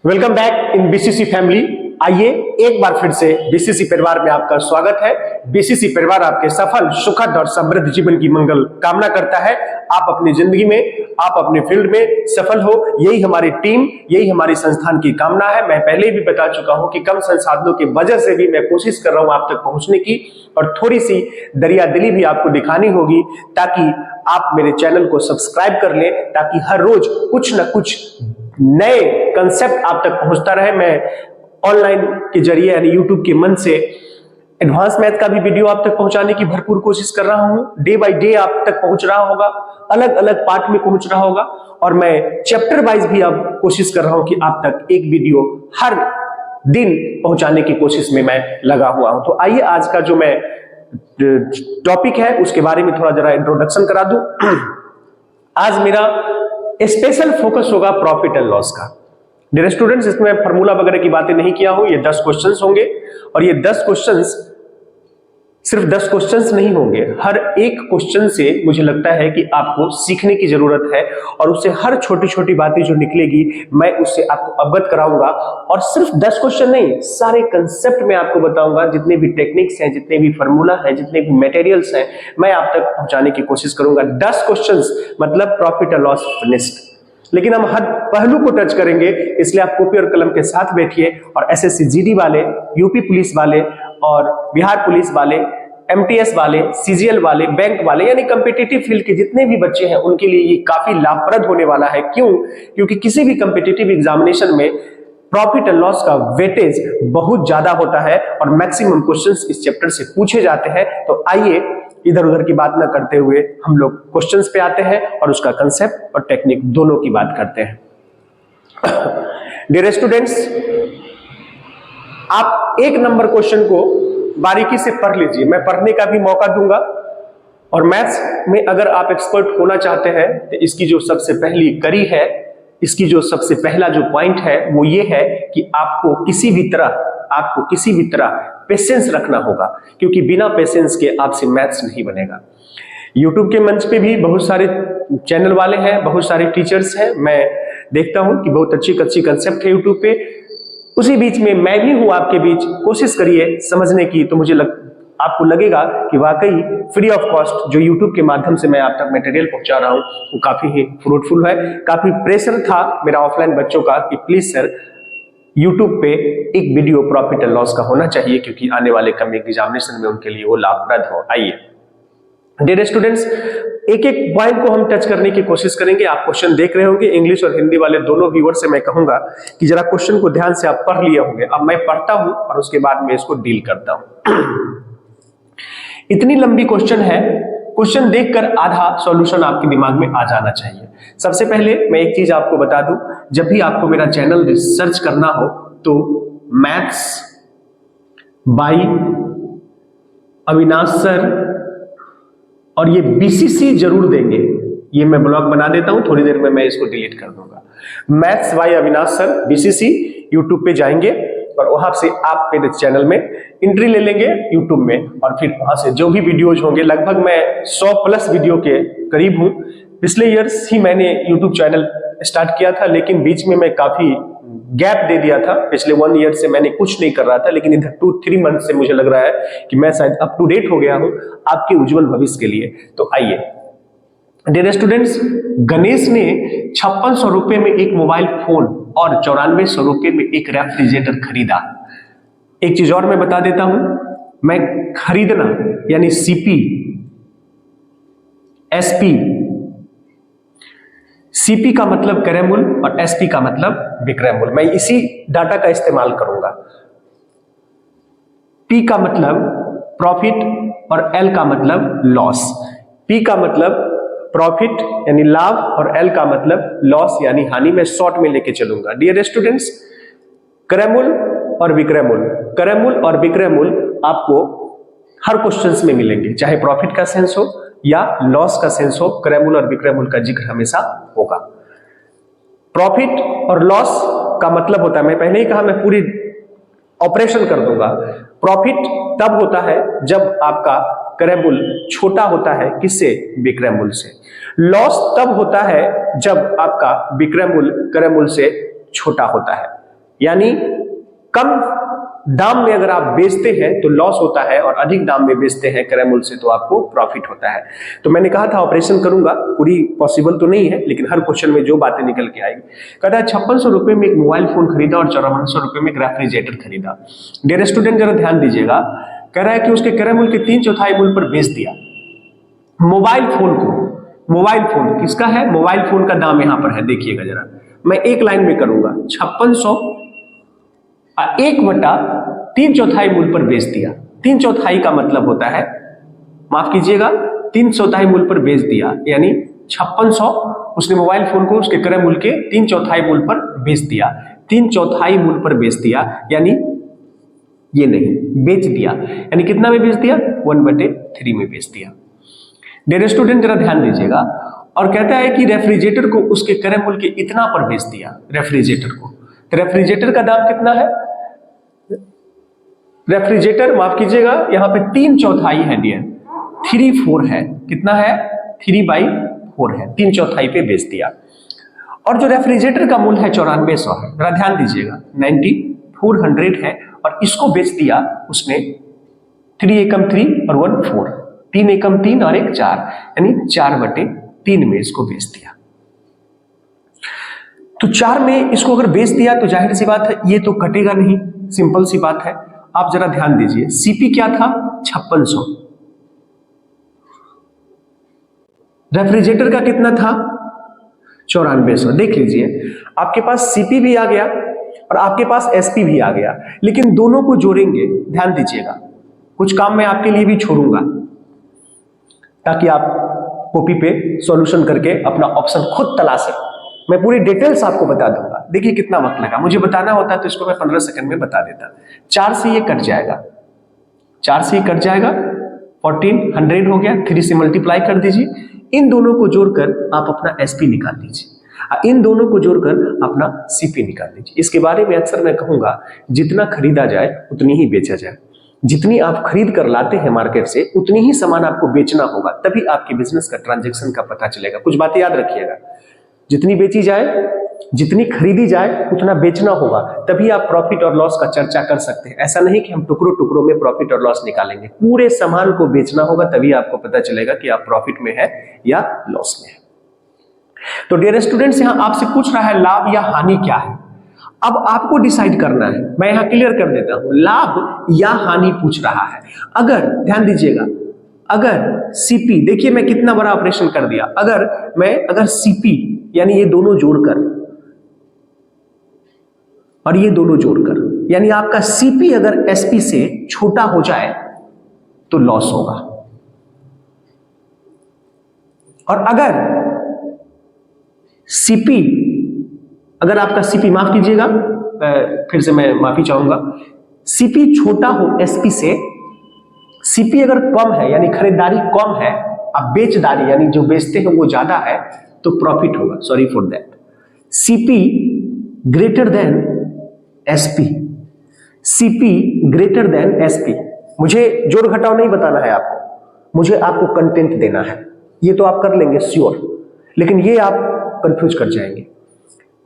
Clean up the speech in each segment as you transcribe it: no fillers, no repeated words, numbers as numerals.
Welcome back in BCC family. आइए एक बार फिर से बीसीसी परिवार में आपका स्वागत है। बीसीसी परिवार आपके सफल, सुखद और समृद्ध जीवन की मंगल कामना करता है। आप अपनी जिंदगी में, आप अपने फील्ड में सफल हो, यही हमारी टीम, यही हमारी संस्थान की कामना है। मैं पहले भी बता चुका हूं कि कम संसाधनों की वजह से भी मैं कोशिश कर रहा हूं आप तक पहुंचने की, और थोड़ी सी दरियादिली भी आपको दिखानी होगी ताकि आप मेरे चैनल को सब्सक्राइब कर लें, ताकि हर रोज कुछ न कुछ नए कंसेप्ट आप तक पहुंचता रहे। मैं ऑनलाइन के जरिए यानी यूट्यूब के मंच से एडवांस मैथ का भी वीडियो आप तक पहुंचाने की भरपूर कोशिश कर रहा हूं। डे बाय डे आप तक पहुंच रहा होगा, अलग अलग पार्ट में पहुंच रहा होगा, और मैं चैप्टर वाइज भी अब कोशिश कर रहा हूं कि आप तक एक वीडियो हर दिन पहुंचाने की कोशिश में मैं लगा हुआ हूं। तो आइए आज का जो मैं टॉपिक है उसके बारे में थोड़ा जरा इंट्रोडक्शन करा दूं। आज मेरा स्पेशल फोकस होगा प्रॉफिट एंड लॉस का। डियर स्टूडेंट्स, इसमें फार्मूला वगैरह की बातें नहीं किया हूं। ये 10 क्वेश्चंस होंगे, और ये 10 क्वेश्चंस सिर्फ 10 क्वेश्चंस नहीं होंगे। हर एक क्वेश्चन से मुझे लगता है कि आपको सीखने की जरूरत है, और उससे हर छोटी छोटी बातें जो निकलेगी मैं उससे आपको अवगत कराऊंगा। और सिर्फ 10 क्वेश्चन नहीं, सारे कंसेप्ट मैं आपको बताऊंगा। जितने भी टेक्निक्स हैं, जितने भी फार्मूला हैं, जितने भी मटेरियल्स हैं, मैं आप तक पहुंचाने की कोशिश करूंगा। 10 क्वेश्चंस मतलब प्रॉफिट एंड लॉस फिनिश्ड। लेकिन हम हर पहलू को टच करेंगे, इसलिए आप कॉपी और कलम के साथ बैठिए। और एसएससी जीडी वाले, यूपी पुलिस वाले, और बिहार पुलिस वाले, एमटीएस वाले, सीजीएल वाले, बैंक वाले, यानी कॉम्पिटिटिव फील्ड के जितने भी बच्चे हैं उनके लिए ये काफी लाभप्रद होने वाला है। क्यों? क्योंकि किसी भी कॉम्पिटिटिव एग्जामिनेशन में प्रॉफिट एंड लॉस का वेटेज बहुत ज्यादा होता है, और मैक्सिमम क्वेश्चंस इस चैप्टर से पूछे जाते हैं। तो आइए इधर उधर की बात ना करते हुए हम लोग क्वेश्चंस पे आते हैं, और उसका कंसेप्ट और टेक्निक दोनों की बात करते हैं। डियर स्टूडेंट्स, आप एक नंबर क्वेश्चन को बारीकी से पढ़ लीजिए। मैं पढ़ने का भी मौका दूंगा, और मैथ्स में अगर आप एक्सपर्ट होना चाहते हैं तो इसकी जो सबसे पहली कड़ी है, इसकी जो सबसे पहला जो पॉइंट है वो ये है कि आपको किसी भी तरह पेशेंस रखना होगा, क्योंकि बिना पेशेंस के आपसे मैथ्स नहीं बनेगा। यूट्यूब के मंच पे भी बहुत सारे चैनल वाले हैं, बहुत सारे टीचर्स हैं। मैं देखता हूं कि बहुत अच्छी कंसेप्ट है यूट्यूब पे। उसी बीच में मैं भी हूं आपके बीच। कोशिश करिए समझने की, तो आपको लगेगा कि वाकई फ्री ऑफ कॉस्ट जो यूट्यूब के माध्यम से मैं आप तक मटेरियल पहुंचा रहा हूं वो काफी ही फ्रूटफुल है। काफी प्रेशर था मेरा ऑफलाइन बच्चों का कि प्लीज सर यूट्यूब पे एक वीडियो प्रॉफिट एंड लॉस का होना चाहिए, क्योंकि आने वाले कमिंग एग्जामिनेशन में उनके लिए वो लाभप्रद हो। आइए डियर स्टूडेंट्स, एक एक पॉइंट को हम टच करने की कोशिश करेंगे। आप क्वेश्चन देख रहे होंगे, इंग्लिश और हिंदी वाले दोनों व्यूअर से मैं कहूंगा कि जरा क्वेश्चन को ध्यान से आप पढ़ लिए होंगे। अब मैं पढ़ता हूं और उसके बाद मैं इसको डील करता हूं। इतनी लंबी क्वेश्चन है, क्वेश्चन देखकर आधा सॉल्यूशन आपके दिमाग में आ जाना चाहिए। सबसे पहले मैं एक चीज आपको बता दूं, जब भी आपको मेरा चैनल रिसर्च करना हो तो मैथ्स बाय अविनाश सर और ये बीसीसी जरूर देंगे। ये मैं ब्लॉग बना देता हूं, थोड़ी देर में मैं इसको डिलीट कर दूंगा। Maths by Avinash sir BCC YouTube पे जाएंगे, और वहां से आप मेरे चैनल में एंट्री ले लेंगे यूट्यूब में, और फिर वहां से जो भी वीडियोज होंगे, लगभग मैं 100+ वीडियो के करीब हूं। पिछले ईयर्स ही मैंने यूट्यूब चैनल स्टार्ट किया था, लेकिन बीच में मैं काफी गैप दे दिया था। पिछले 1 ईयर से मैंने कुछ नहीं कर रहा था, लेकिन इधर 2-3 मंथ से मुझे लग रहा है कि मैं शायद अप टू डेट हो गया हूं आपके उज्जवल भविष्य के लिए। तो आइए डियर स्टूडेंट्स, गणेश ने 5600 रुपए में एक मोबाइल फोन और 9400 रुपए में एक रेफ्रिजरेटर खरीदा। एक चीज और मैं बता देता हूं, मैं खरीदना यानी सीपी, एसपी, सीपी का मतलब क्रय मूल्य और एसपी का मतलब विक्रय मूल्य, मैं इसी डाटा का इस्तेमाल करूंगा। पी का मतलब प्रॉफिट और एल का मतलब लॉस। पी का मतलब प्रॉफिट यानी लाभ, और एल का मतलब लॉस यानी हानि। मैं शॉर्ट में लेके चलूंगा। डियर स्टूडेंट्स, क्रय मूल्य और विक्रय मूल्य, क्रय मूल्य और विक्रय मूल्य आपको हर क्वेश्चंस में मिलेंगे, चाहे प्रॉफिट का सेंस हो या लॉस का सेंस हो, क्रय मूल्य और विक्रय मूल्य का जिक्र हमेशा होगा। प्रॉफिट और लॉस का मतलब होता है, मैं पहले ही कहा, मैं पूरी ऑपरेशन कर दूंगा। प्रॉफिट तब होता है जब आपका क्रय मूल्य छोटा होता है, किससे? विक्रय मूल्य से। लॉस तब होता है जब आपका विक्रय मूल्य क्रय मूल्य से छोटा होता है। यानी कम दाम में अगर आप बेचते हैं तो लॉस होता है और अधिक दाम में बेचते हैं क्रय मूल्य से तो आपको प्रॉफिट होता है। तो मैंने कहा था ऑपरेशन करूंगा, पूरी पॉसिबल तो नहीं है लेकिन हर क्वेश्चन में जो बातें निकल के आएगी। कहता है 5600 रुपए में एक मोबाइल फोन खरीदा और 5400 रुपए में एक रेफ्रिजरेटर खरीदा। डियर स्टूडेंट जरा ध्यान दीजिएगा, कह रहा है कि उसके क्रय मूल्य के 3/4 मूल्य पर बेच दिया मोबाइल फोन को। मोबाइल फोन किसका है? मोबाइल फोन का दाम यहां पर है, देखिएगा जरा, मैं एक लाइन में करूंगा। 5600 1/3/4 मूल्य पर बेच दिया। 3/4 का मतलब होता है, माफ कीजिएगा, 3/4 मूल्य पर बेच दिया, यानी 5600 उसने मोबाइल फोन को उसके क्रय मूल्य के 3/4 मूल्य पर बेच दिया। 3/4 मूल्य पर बेच दिया यानी ये नहीं, बेच दिया यानी कितना में बेच दिया? 1/3 में बेच दिया। डियर स्टूडेंट जरा ध्यान दीजिएगा, और कहता है कि रेफ्रिजरेटर को उसके क्रय मूल्य के इतना पर बेच दिया। रेफ्रिजरेटर को, तो रेफ्रिजरेटर का दाम कितना है? रेफ्रिजरेटर माफ कीजिएगा, यहां पे 3/4 है डियर, 3/4 है, कितना है? 3/4 है, 3/4 पे बेच दिया। और जो रेफ्रिजरेटर का मूल्य है 9400 है, जरा ध्यान दीजिएगा, 9400 है, और इसको बेच दिया उसने 3 एकम 3 और 1 4, 3 एकम 3 और 1 4, यानी 4/3 में इसको बेच दिया। तो 4 में इसको अगर बेच दिया तो जाहिर सी बात है ये तो कटेगा नहीं, सिंपल सी बात है। आप जरा ध्यान दीजिए, सीपी क्या था? 5600। रेफ्रिजरेटर का कितना था? 9400। देख लीजिए, आपके पास सीपी भी आ गया और आपके पास एसपी भी आ गया, लेकिन दोनों को जोड़ेंगे। ध्यान दीजिएगा, कुछ काम मैं आपके लिए भी छोड़ूंगा ताकि आप कॉपी पे सॉल्यूशन करके अपना ऑप्शन खुद तलाशें। मैं पूरी डिटेल्स आपको बता दूंगा। देखिए कितना वक्त लगा, मुझे बताना होता है तो इसको मैं 15 सेकंड में बता देता। 4 से ये कट जाएगा, 4 से ये कट जाएगा, 1400 हो गया, 3 से मल्टीप्लाई कर दीजिए। इन दोनों को जोड़कर आप अपना एसपी निकाल दीजिए, इन दोनों को जोड़कर अपना सीपी निकाल दीजिए। इसके बारे में अक्सर मैं कहूंगा, जितना खरीदा जाए उतनी ही बेचा जाए। जितनी आप खरीद कर लाते हैं मार्केट से उतनी ही सामान आपको बेचना होगा, तभी आपके बिजनेस का ट्रांजैक्शन का पता चलेगा। कुछ बातें याद रखिएगा, जितनी बेची जाए, जितनी खरीदी जाए उतना बेचना होगा, तभी आप प्रॉफिट और लॉस का चर्चा कर सकते हैं। ऐसा नहीं कि हम टुकड़ों टुकड़ों में प्रॉफिट और लॉस निकालेंगे, पूरे सामान को बेचना होगा, तभी आपको पता चलेगा कि आप प्रॉफिट में है या लॉस में है। तो डियर स्टूडेंट्स, यहां आपसे पूछ रहा है लाभ या हानि क्या है। अब आपको डिसाइड करना है, मैं यहां क्लियर कर देता हूं, लाभ या हानि पूछ रहा है। अगर ध्यान दीजिएगा, अगर सीपी, देखिए मैं कितना बड़ा ऑपरेशन कर दिया, अगर सीपी यानी ये दोनों जोड़कर और ये दोनों जोड़कर, यानी आपका सीपी अगर एसपी से छोटा हो जाए तो लॉस होगा, और अगर सीपी, अगर आपका सीपी, माफ कीजिएगा, फिर से मैं माफी चाहूंगा, सीपी छोटा हो एसपी से, सीपी अगर कम है यानी खरीदारी कम है, अब बेचदारी यानी जो बेचते हैं वो ज्यादा है, तो प्रॉफिट होगा। Sorry for that. CP greater than SP, CP greater than SP. मुझे जोड़ घटाव नहीं बताना है आपको, मुझे आपको कंटेंट देना है। ये तो आप कर लेंगे श्योर, लेकिन ये आप कंफ्यूज कर जाएंगे।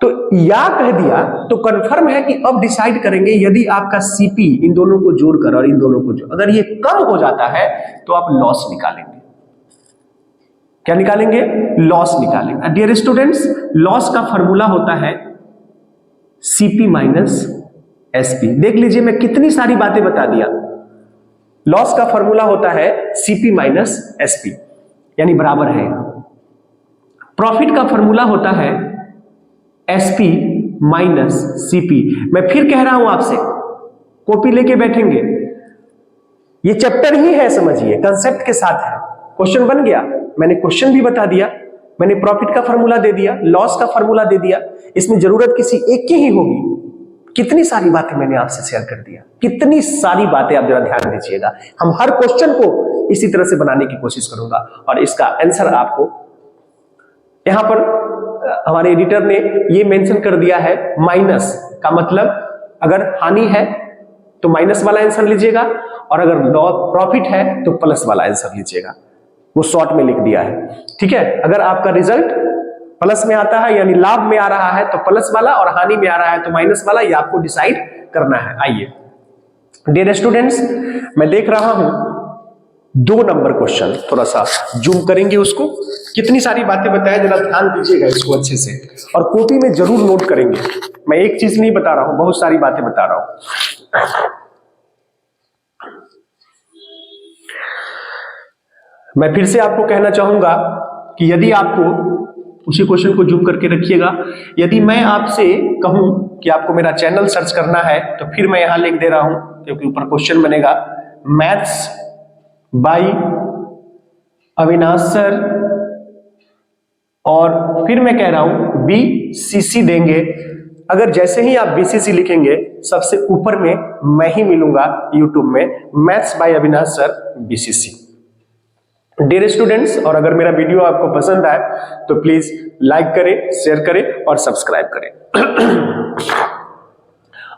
तो या कह दिया तो कंफर्म है कि अब डिसाइड करेंगे, यदि आपका सीपी इन दोनों को जोड़कर और इन दोनों को जोड़, अगर ये कम हो जाता है तो आप लॉस निकालेंगे। क्या निकालेंगे? लॉस निकालेंगे। डियर स्टूडेंट्स, लॉस का फॉर्मूला होता है सीपी माइनस एसपी। देख लीजिए मैं कितनी सारी बातें बता दिया। लॉस का फॉर्मूला होता है सीपी माइनस एसपी, यानी बराबर है। प्रॉफिट का फॉर्मूला होता है एसपी माइनस सीपी। मैं फिर कह रहा हूं आपसे, कॉपी लेके बैठेंगे, ये चैप्टर ही है, समझिए, कंसेप्ट के साथ है। क्वेश्चन बन गया, मैंने क्वेश्चन भी बता दिया, मैंने प्रॉफिट का फॉर्मूला दे दिया, लॉस का फॉर्मूला दे दिया। इसमें जरूरत किसी एक की ही होगी। कितनी सारी बातें मैंने आपसे शेयर कर दिया, कितनी सारी बातें, आप जरा ध्यान दीजिएगा। हम हर क्वेश्चन को इसी तरह से बनाने की कोशिश करूंगा और इसका आंसर आपको यहां पर हमारे एडिटर ने ये मेंशन कर दिया है। माइनस का मतलब अगर हानि है तो माइनस वाला आंसर लीजिएगा, और अगर प्रॉफिट है तो प्लस वाला आंसर लीजिएगा। वो शॉर्ट में लिख दिया है, ठीक है। अगर आपका रिजल्ट प्लस में आता है यानी लाभ में आ रहा है तो प्लस वाला, और हानि में आ रहा है तो माइनस वाला, ये आपको डिसाइड करना है। आइए डियर स्टूडेंट्स, मैं देख रहा हूं 2 नंबर क्वेश्चन, थोड़ा सा जूम करेंगे उसको। कितनी सारी बातें बताया, जरा ध्यान दीजिएगा इसको अच्छे से और कॉपी में जरूर नोट करेंगे। मैं एक चीज नहीं बता रहा हूं, बहुत सारी बातें बता रहा हूं। मैं फिर से आपको कहना चाहूंगा कि यदि आपको, उसी क्वेश्चन को जूम करके रखिएगा, यदि मैं आपसे कहूं कि आपको मेरा चैनल सर्च करना है तो फिर मैं यहां लिख दे रहा हूं क्योंकि ऊपर क्वेश्चन बनेगा मैथ्स बाय अविनाश सर, और फिर मैं कह रहा हूं बीसीसी देंगे। अगर जैसे ही आप बीसीसी लिखेंगे सबसे ऊपर में मैं ही मिलूंगा यूट्यूब में, maths by Avinash sir BCC. Dear students, और अगर मेरा वीडियो आपको पसंद आए तो प्लीज लाइक करें, शेयर करें और सब्सक्राइब करें।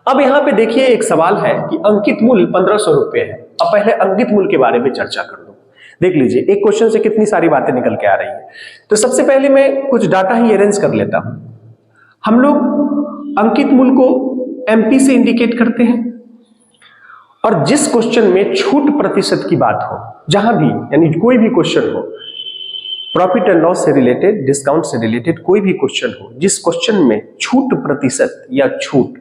अब यहां पे देखिए एक सवाल है कि अंकित मूल्य 1500 रुपए है। अब पहले अंकित मूल्य के बारे में चर्चा कर दूं। देख लीजिए एक क्वेश्चन से कितनी सारी बातें निकल के आ रही है। तो सबसे पहले मैं कुछ डाटा ही अरेंज कर लेता हूं। हम लोग अंकित मूल्य को एमपी से इंडिकेट करते हैं, और जिस क्वेश्चन में छूट प्रतिशत की बात हो, जहां भी यानी कोई भी क्वेश्चन हो, प्रॉफिट एंड लॉस से रिलेटेड, डिस्काउंट से रिलेटेड कोई भी क्वेश्चन हो, जिस क्वेश्चन में छूट प्रतिशत या छूट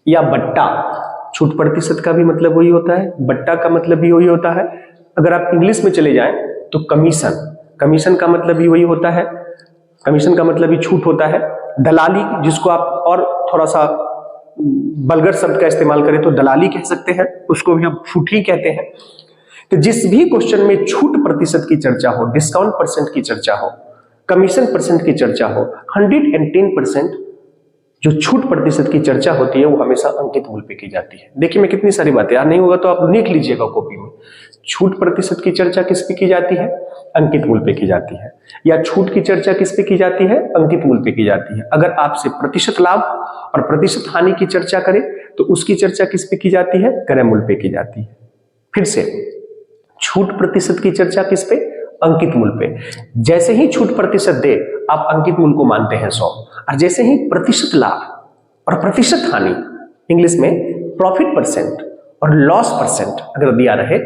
या बट्टा, छूट प्रतिशत का भी मतलब वही होता है, बट्टा का मतलब भी वही होता है। अगर आप इंग्लिश में चले जाएं तो कमीशन, कमीशन का मतलब भी वही होता है, कमीशन का मतलब भी छूट होता है। दलाली, जिसको आप और थोड़ा सा बलगर शब्द का इस्तेमाल करें तो दलाली कह सकते हैं, उसको भी हम छूट ही कहते हैं। तो जिस भी क्वेश्चन में छूट प्रतिशत की चर्चा हो, डिस्काउंट परसेंट की चर्चा हो, कमीशन परसेंट की चर्चा हो, 110% जो छूट प्रतिशत की चर्चा होती है वो हमेशा अंकित मूल्य पे की जाती है। देखिए मैं कितनी सारी बातें, याद नहीं होगा तो आप लिख लीजिएगा कॉपी में। छूट प्रतिशत की चर्चा किस पे की जाती है? अंकित मूल्य पे की जाती है। या छूट की चर्चा किस पे की जाती है? अंकित मूल्य पे की जाती है। अगर आपसे प्रतिशत लाभ और प्रतिशत हानि की चर्चा करें तो उसकी चर्चा किस पे की जाती है? क्रय मूल्य पे की जाती है। फिर से छूट प्रतिशत की चर्चा किस पे? अंकित मूल्य पे। जैसे ही छूट प्रतिशत दे आप अंकित मूल्य को मानते हैं 100, और जैसे ही प्रतिशत लाभ और प्रतिशत हानि, इंग्लिश में प्रॉफिट परसेंट और लॉस परसेंट अगर दिया रहे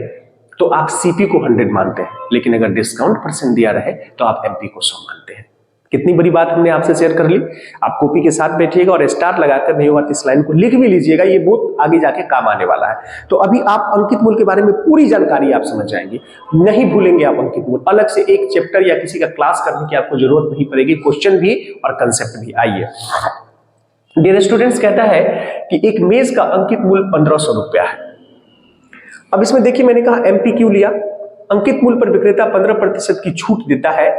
तो आप सीपी को 100 मानते हैं, लेकिन अगर डिस्काउंट परसेंट दिया रहे तो आप एमपी को 100 मानते हैं। कितनी बड़ी बात हमने आपसे शेयर कर ली। आप कॉपी के साथ बैठिएगा और स्टार लगाकर नहीं हुआ तो इस लाइन को लिख भी लीजिएगा, ये बहुत आगे जाके काम आने वाला है। तो अभी आप अंकित मूल्य के बारे में पूरी जानकारी आप समझ जाएंगे, नहीं भूलेंगे आप अंकित मूल्य। अलग से एक चैप्टर या किसी का क्लास करने की आपको जरूरत नहीं पड़ेगी, क्वेश्चन भी और कंसेप्ट भी। आइए डियर स्टूडेंट्स, कहता है कि एक मेज का अंकित मूल्य 1500 रुपया है। अब इसमें देखिए मैंने कहा एमपी क्यों लिया? अंकित मूल्य पर विक्रेता 15% की छूट देता है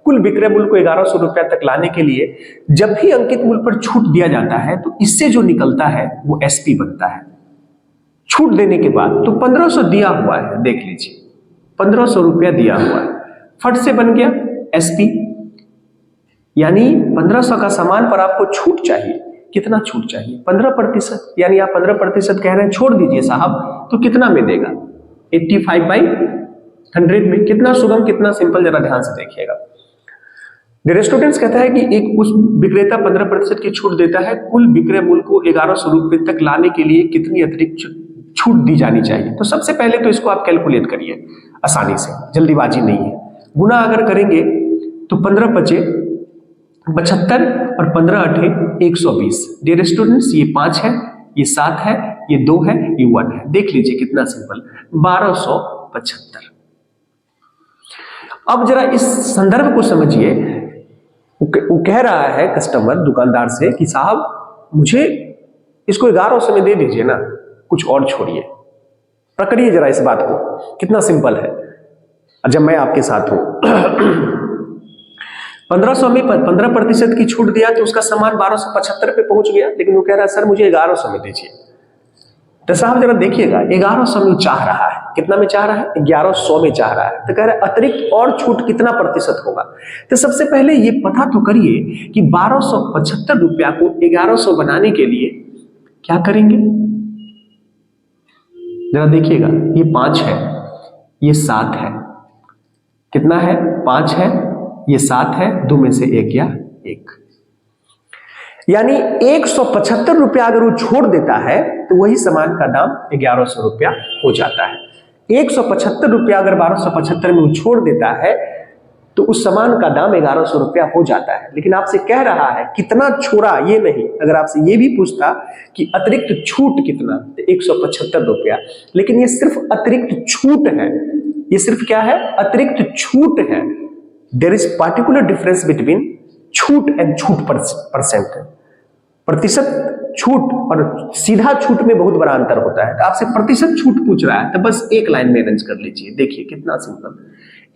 कुल विक्रय मूल्य को 1100 रुपया तक लाने के लिए। जब भी अंकित मूल्य पर छूट दिया जाता है तो इससे जो निकलता है वो एसपी बनता है। छूट देने के बाद तो 1500 दिया हुआ है, देख लीजिए 1500 रुपया दिया हुआ है, फट से बन गया एसपी। यानी 1500 का सामान पर आपको छूट चाहिए। कितना छूट चाहिए? 15%। यानी आप 15% कह रहे हैं छोड़ दीजिए साहब, तो कितना में देगा? 85/100 में। कितना सुगम, कितना सिंपल, जरा ध्यान से देखिएगा। डियर स्टूडेंट्स, कहता है कि एक उस विक्रेता 15% की छूट देता है कुल विक्रय मूल्य को 1100 रुपए तक लाने के लिए कितनी अतिरिक्त छूट दी जानी चाहिए? तो सबसे पहले तो इसको आप कैलकुलेट करिए आसानी से, जल्दीबाजी नहीं है। गुना अगर करेंगे तो 15×5 75 और 15×8 120। डियर स्टूडेंट्स, ये 5 है, ये 7 है, ये 2 है, ये 1 है। देख लीजिए कितना सिंपल, 1275। अब जरा इस संदर्भ को समझिए। वो कह रहा है कस्टमर दुकानदार से कि साहब मुझे इसको 1100 में दे दीजिए ना, कुछ और छोड़िए। पकड़िए जरा इस बात को, कितना सिंपल है। जब मैं आपके साथ हूं 1500 में 15% की छूट दिया तो उसका सामान 1275 पे पहुंच गया, लेकिन वो कह रहा है सर मुझे 1100 में दीजिए। तो साहब जरा देखिएगा 1100 में चाह रहा है, कितना में चाह रहा है? 1100 में चाह रहा है। तो कह रहा है अतिरिक्त और छूट कितना प्रतिशत होगा? तो सबसे पहले ये पता तो करिए कि 1275 रुपया को 1100 बनाने के लिए क्या करेंगे। जरा देखिएगा, ये 5 है, ये 7 है, कितना है? 5 है, ये 7 है, 2 में से 1 गया, 1। यानी 175 रुपया अगर वो छोड़ देता है तो वही सामान का दाम 1100 रुपया हो जाता है। 175 रुपया अगर 1275 में वो छोड़ देता है तो उस सामान का दाम 1100 रुपया हो जाता है। लेकिन आपसे कह रहा है कितना छोड़ा ये नहीं, अगर आपसे ये भी पूछता कि अतिरिक्त छूट कितना, तो 175 रुपया। लेकिन ये सिर्फ अतिरिक्त छूट है, ये सिर्फ क्या है, अतिरिक्त छूट है। There is particular difference between छूट एंड छूट परसेंट। प्रतिशत छूट और सीधा छूट में बहुत बड़ा अंतर होता है। तो आपसे प्रतिशत छूट पूछ रहा है तो बस एक लाइन में अरेंज कर लीजिए। देखिए कितना सिंपल,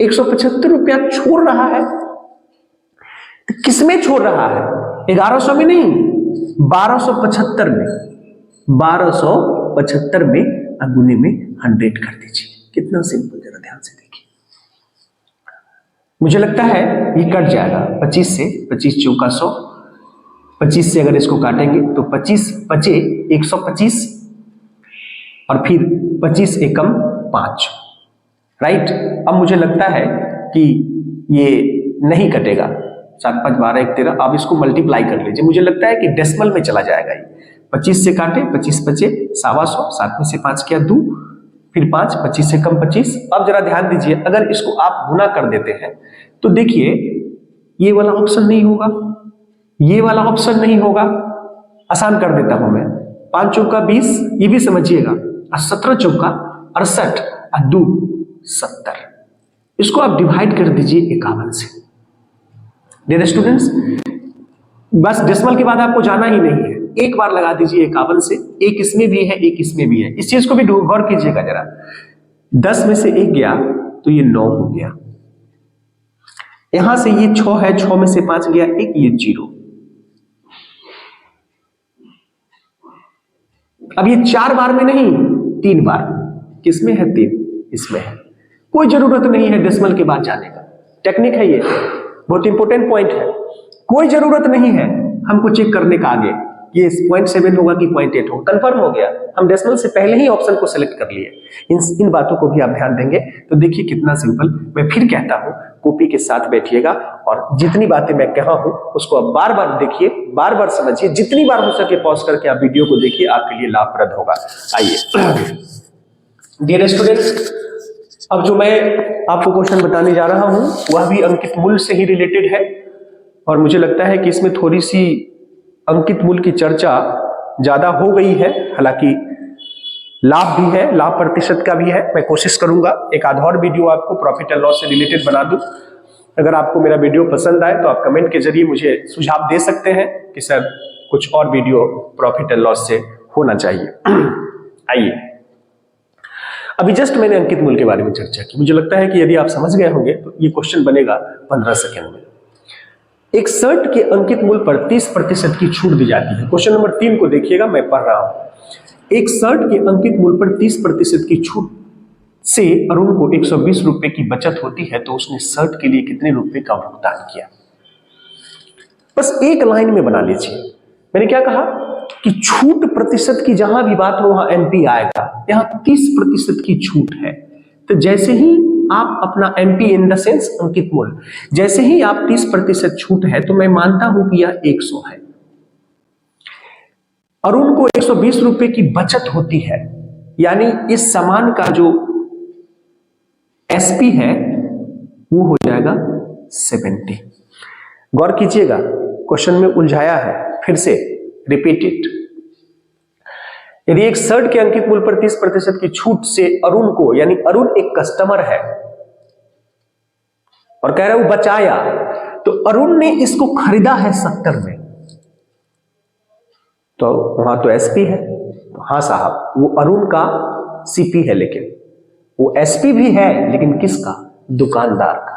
175 रुपया छोड़ रहा है तो किसमें छोड़ रहा है, 1100 में नहीं, 1275 में। 1275 में गुने में 100 कर दीजिए। कितना सिंपल, जरा ध्यान से देखिए। मुझे लगता है ये कट जाएगा 25 से, 25 चौका 100, 25 से अगर इसको काटेंगे तो 25 पचे 125 और फिर 25 एकम 5, राइट। अब मुझे लगता है कि ये नहीं कटेगा, 7 5 12 1 13। अब इसको मल्टीप्लाई कर लीजिए, मुझे लगता है कि डेसिमल में चला जाएगा ये। 25 से काटे, 25 पचे 125, 7 में से 5 किया 2, फिर 5, 25 से कम 25। अब जरा ध्यान दीजिए, अगर इसको आप गुना कर देते हैं तो देखिए ये वाला ऑप्शन नहीं होगा, ये वाला ऑप्शन नहीं होगा। आसान कर देता हूं मैं, 5 चौका 20, ये भी समझिएगा, और 17 चौका 68 और 2 70। इसको आप डिवाइड कर दीजिए 51 से। डियर स्टूडेंट्स, बस डेसिमल के बाद आपको जाना ही नहीं है, एक बार लगा दीजिए 51 से। एक इसमें भी है, एक इसमें भी है, इस चीज को भी गौर कीजिएगा जरा। 10 में से 1 गया तो ये 9 हो गया, यहां से ये 6 है, 6 में से 5 गया 1, ये 0। अब ये 4 बार में नहीं, 3 बार। किसमें है, 3, इसमें है। कोई जरूरत नहीं है डेसिमल के बाद जाने का, टेक्निक है ये, बहुत इंपॉर्टेंट पॉइंट है। कोई जरूरत नहीं है हमको चेक करने का आगे ये 0.7 होगा कि 0.8 होगा, कंफर्म हो गया। हम डेसिमल से पहले ही ऑप्शन को सिलेक्ट कर लिए। इन बातों को भी आप ध्यान देंगे तो देखिए कितना सिंपल। मैं फिर कहता हूं, कॉपी के साथ बैठिएगा और जितनी बातें मैं कहा हूं उसको आप बार बार देखिए, बार बार समझिए, जितनी बार हो सके पॉज करके आप वीडियो को देखिए, आपके लिए लाभप्रद होगा। आइए डियर स्टूडेंट्स, अब जो मैं आपको क्वेश्चन बताने जा रहा हूं वह भी अंकित मूल्य से ही रिलेटेड है, और मुझे लगता है कि इसमें थोड़ी सी अंकित मूल्य की चर्चा ज्यादा हो गई है। हालांकि लाभ भी है, लाभ प्रतिशत का भी है। मैं कोशिश करूंगा एक आध और वीडियो आपको प्रॉफिट एंड लॉस से रिलेटेड बना दूं। अगर आपको मेरा वीडियो पसंद आए तो आप कमेंट के जरिए मुझे सुझाव दे सकते हैं कि सर कुछ और वीडियो प्रॉफिट एंड लॉस से होना चाहिए। आइए, अभी जस्ट मैंने अंकित मूल्य के बारे में चर्चा की। मुझे लगता है कि यदि आप समझ गए होंगे तो ये क्वेश्चन बनेगा 15 सेकेंड में। एक शर्ट के अंकित मूल्य पर 30% की छूट दी जाती है। क्वेश्चन नंबर 3 को देखिएगा, मैं पढ़ रहा हूं। एक शर्ट के अंकित मूल्य पर 30% की छूट से अरुण को 120 रुपए की बचत होती है, तो उसने शर्ट के लिए कितने रुपए का भुगतान किया। बस एक लाइन में बना लीजिए। मैंने क्या कहा कि छूट प्रतिशत की जहां भी बात हो वहां एमपी आएगा। यहां 30% की छूट है, तो जैसे ही आप अपना एमपी इन द सेंस अंकित मूल्य, जैसे ही आप 30% छूट है तो मैं मानता हूं कि यह 100 है। अरुण को 120 रुपए की बचत होती है, यानी इस सामान का जो एसपी है वो हो जाएगा 70। गौर कीजिएगा, क्वेश्चन में उलझाया है, फिर से रिपीट इट। यदि एक शर्ट के अंकित मूल्य पर 30% की छूट से अरुण को, यानी अरुण एक कस्टमर है और कह रहा है वो बचाया, तो अरुण ने इसको खरीदा है 70 में, तो वहां तो एसपी है। तो हाँ साहब, वो अरुण का सीपी है, लेकिन वो एसपी भी है, लेकिन किसका, दुकानदार का।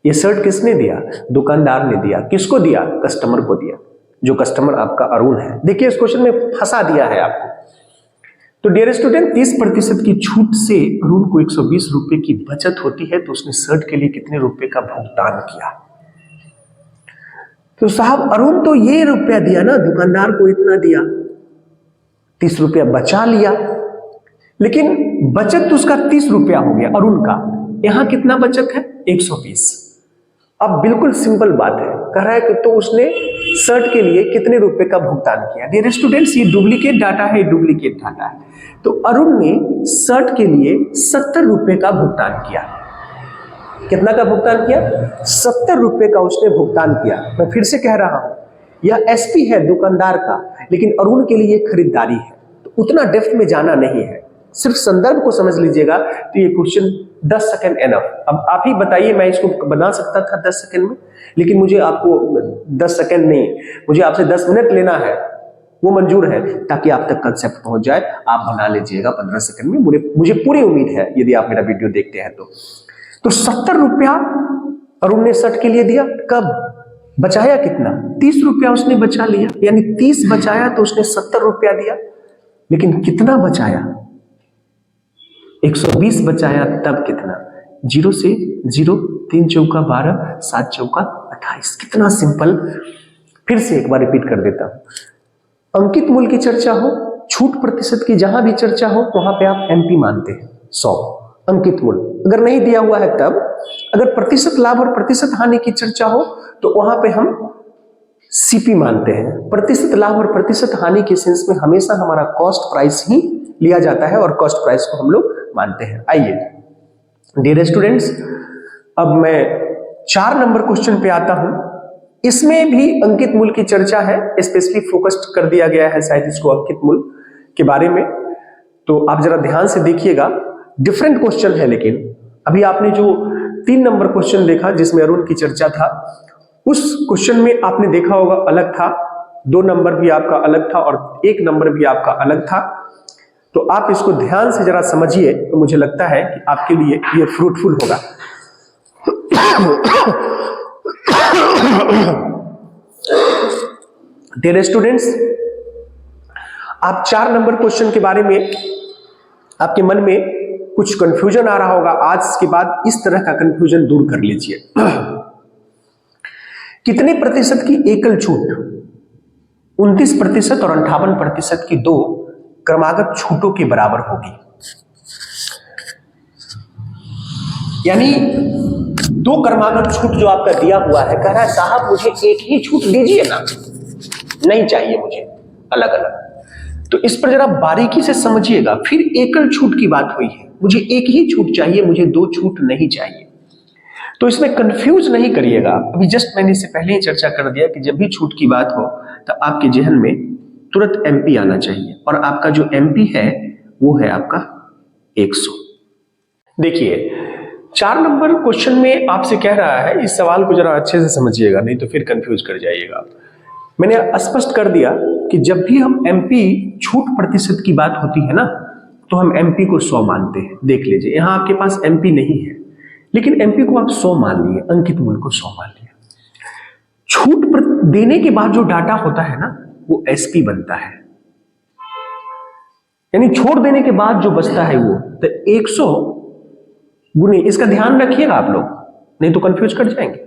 ये शर्ट किसने दिया, दुकानदार ने दिया। किसको दिया, कस्टमर को दिया, जो कस्टमर आपका अरुण है। देखिए इस क्वेश्चन में फंसा दिया है आपको। तो डियर स्टूडेंट, 30% की छूट से अरुण को 120 रुपए की बचत होती है, तो उसने शर्ट के लिए कितने रुपए का भुगतान किया। तो साहब अरुण तो ये रुपया दिया ना, दुकानदार को इतना दिया, 30 रुपया बचा लिया, लेकिन बचत तो उसका 30 रुपया हो गया अरुण का। यहां कितना बचत है, 120। अब बिल्कुल सिंपल बात है, कह रहा है कि तो उसने शर्ट के लिए कितने रुपए का भुगतान किया। डियर स्टूडेंट्स, ये डुप्लीकेट डाटा है, डुप्लीकेट डाटा है। तो अरुण ने शर्ट के लिए 70 रुपए का भुगतान किया। कितना का भुगतान किया? 70 रुपए का उसने भुगतान किया। मैं फिर से कह रहा हूं, यह एसपी है दुकानदार का, लेकिन अरुण के लिए खरीदारी है, तो उतना डेप्थ में जाना नहीं है, सिर्फ संदर्भ को समझ लीजिएगा। तो ये क्वेश्चन 10 सेकंड एनफ। अब आप ही बताइए, मैं इसको बना सकता था 10 सेकंड में, लेकिन मुझे आपको 10 सेकंड नहीं, मुझे आपसे 10 मिनट लेना है, वो मंजूर है, ताकि आप तक कंसेप्ट पहुंच जाए। आप बना लीजिएगा 15 सेकंड में, मुझे पूरी उम्मीद है यदि आप मेरा वीडियो देखते हैं तो 70 रुपया अरुण ने शर्ट के लिए दिया। कब बचाया? कितना? 30 रुपया उसने बचा लिया, यानी 30 बचाया तो उसने 70 रुपया दिया। लेकिन कितना बचाया? 120 बचाया। तब कितना? 0 से 0, 3 चौका 12, 7 चौका 28। कितना सिंपल। फिर से एक बार रिपीट कर देता हूं। अंकित मूल्य की चर्चा हो, छूट प्रतिशत की जहां भी चर्चा हो, वहां पे आप एमपी मानते हैं 100 अंकित मूल्य। अगर नहीं दिया हुआ है तब, अगर प्रतिशत लाभ और प्रतिशत हानि की चर्चा हो तो वहां पे हम सीपी मानते हैं। प्रतिशत लाभ और प्रतिशत हानि के सेंस में हमेशा हमारा कॉस्ट प्राइस ही लिया जाता है और कॉस्ट प्राइस को हम लोग मानते हैं। आइए डियर स्टूडेंट्स, अब मैं 4 नंबर क्वेश्चन पे आता हूं। इसमें भी अंकित मूल्य की चर्चा है, स्पेशली फोकस्ड कर दिया गया है शायद इसको अंकित मूल्य के बारे में। तो आप जरा ध्यान से देखिएगा, डिफरेंट क्वेश्चन है। लेकिन अभी आपने जो 3 नंबर क्वेश्चन देखा जिसमें अरुण की चर्चा था, उस क्वेश्चन में आपने देखा होगा अलग था, 2 नंबर भी आपका अलग था और 1 नंबर भी आपका अलग था। तो आप इसको ध्यान से जरा समझिए, तो मुझे लगता है कि आपके लिए ये फ्रूटफुल होगा। डियर स्टूडेंट्स, आप 4 नंबर क्वेश्चन के बारे में आपके मन में कुछ कंफ्यूजन आ रहा होगा। आज के बाद इस तरह का कंफ्यूजन दूर कर लीजिए। कितने प्रतिशत की एकल छूट? 29% और 58% की 2 क्रमागत छूटों के बराबर होगी। यानी 2 क्रमागत छूट जो आपका दिया हुआ है, कह रहा है साहब मुझे एक ही छूट दीजिए ना, नहीं चाहिए मुझे अलग अलग। तो इस पर जरा बारीकी से समझिएगा। फिर एकल छूट की बात हुई है, मुझे एक ही छूट चाहिए, मुझे 2 छूट नहीं चाहिए। तो इसमें कंफ्यूज नहीं करिएगा। अभी जस्ट मैंने इससे पहले ही चर्चा कर दिया कि जब भी छूट की बात हो तो आपके जहन में तुरंत एमपी आना चाहिए, और आपका जो एमपी है वो है आपका 100। देखिए 4 नंबर क्वेश्चन में आपसे कह रहा है, इस सवाल को जरा अच्छे से समझिएगा, नहीं तो फिर कंफ्यूज कर जाइएगा। मैंने स्पष्ट कर दिया कि जब भी हम एमपी छूट प्रतिशत की बात होती है ना, तो हम एमपी को 100 मानते हैं। देख लीजिए, यहां आपके पास एमपी नहीं है, लेकिन एमपी को आप 100 मान लिए, अंकित मूल्य को 100 मान लिया। छूट देने के बाद जो डाटा होता है ना, वो एसपी बनता है। यानी छोड़ देने के बाद जो बचता है वो, तो 100 गुने, इसका ध्यान रखिएगा आप लोग, नहीं तो कंफ्यूज कर जाएंगे,